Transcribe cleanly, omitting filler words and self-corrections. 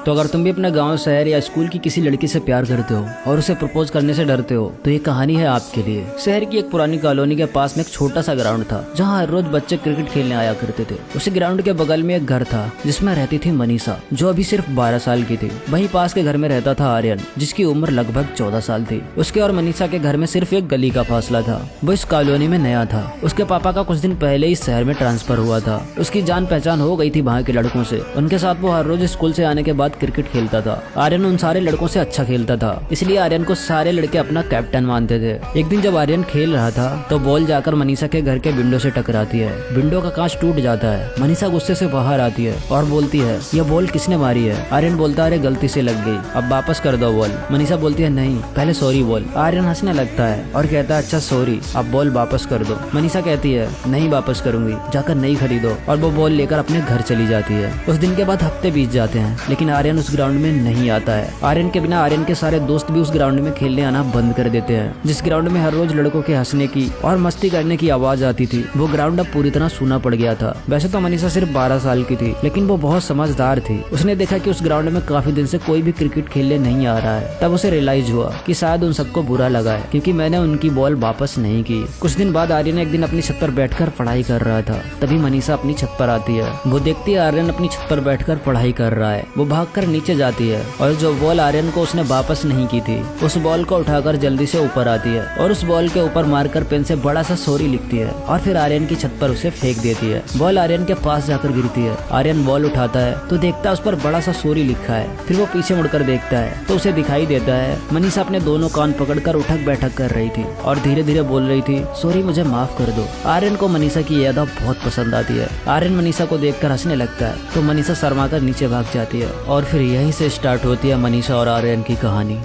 तो अगर तुम भी अपना गांव, शहर या स्कूल की किसी लड़की से प्यार करते हो और उसे प्रपोज करने से डरते हो तो ये कहानी है आपके लिए। शहर की एक पुरानी कॉलोनी के पास में एक छोटा सा ग्राउंड था जहाँ हर रोज बच्चे क्रिकेट खेलने आया करते थे। उसी ग्राउंड के बगल में एक घर था जिसमें रहती थी मनीषा, जो अभी सिर्फ 12 साल की थी। वहीं पास के घर में रहता था आर्यन, जिसकी उम्र लगभग 14 साल थी। उसके और मनीषा के घर में सिर्फ एक गली का फासला था। वो इस कॉलोनी में नया था। उसके पापा का कुछ दिन पहले इस शहर में ट्रांसफर हुआ था। उसकी जान पहचान हो गई थी वहाँ के लड़कों से। उनके साथ वो हर रोज स्कूल से आने के बाद क्रिकेट खेलता था। आर्यन उन सारे लड़कों से अच्छा खेलता था, इसलिए आर्यन को सारे लड़के अपना कैप्टन मानते थे। एक दिन जब आर्यन खेल रहा था तो बॉल जाकर मनीषा के घर के विंडो से टकराती है। विंडो का कांच टूट जाता है। मनीषा गुस्से से बाहर आती है और बोलती है, यह बॉल किसने मारी है? आर्यन बोलता है, अरे गलती से लग गई, अब वापस कर दो बॉल। मनीषा बोलती है, नहीं, पहले सॉरी बोल। आर्यन हंसने लगता है और कहता है, अच्छा सॉरी, अब बॉल वापस कर दो। मनीषा कहती है, नहीं वापस करूंगी, जाकर नई खरीदो। और वो बॉल लेकर अपने घर चली जाती है। उस दिन के बाद हफ्ते बीत जाते हैं, लेकिन आर्यन उस ग्राउंड में नहीं आता है। आर्यन के बिना आर्यन के सारे दोस्त भी उस ग्राउंड में खेलने आना बंद कर देते हैं। जिस ग्राउंड में हर रोज लड़कों के हंसने की और मस्ती करने की आवाज आती थी, वो ग्राउंड अब पूरी तरह सूना पड़ गया था। वैसे तो मनीषा सिर्फ 12 साल की थी, लेकिन वो बहुत समझदार थी। उसने देखा कि उस ग्राउंड में काफी दिन से कोई भी क्रिकेट खेलने नहीं आ रहा है। तब उसे रियलाइज हुआ कि शायद उन सबको बुरा लगा है क्योंकि मैंने उनकी बॉल वापस नहीं की। कुछ दिन बाद आर्यन एक दिन अपनी छत पर बैठकर पढ़ाई कर रहा था। तभी मनीषा अपनी छत पर आती है। वो देखती है आर्यन अपनी छत पर बैठकर पढ़ाई कर रहा है। वो भागकर नीचे जाती है और जो बॉल आर्यन को उसने वापस नहीं की थी, उस बॉल को उठाकर जल्दी से ऊपर आती है और उस बॉल के ऊपर मारकर पेन से बड़ा सा सॉरी लिखती है और फिर आर्यन की छत पर उसे फेंक देती है। बॉल आर्यन के पास जाकर गिरती है। आर्यन बॉल उठाता है तो देखता है उस पर बड़ा सा सॉरी लिखा है। फिर वो पीछे मुड़कर देखता है तो उसे दिखाई देता है मनीषा अपने दोनों कान पकड़कर उठक बैठक कर रही थी और धीरे धीरे बोल रही थी, सॉरी, मुझे माफ कर दो। आर्यन को मनीषा की याद बहुत पसंद आती है। आर्यन मनीषा को देखकर हंसने लगता है तो मनीषा शर्माकर नीचे भाग जाती है और फिर यहीं से स्टार्ट होती है मनीषा और आर्यन की कहानी।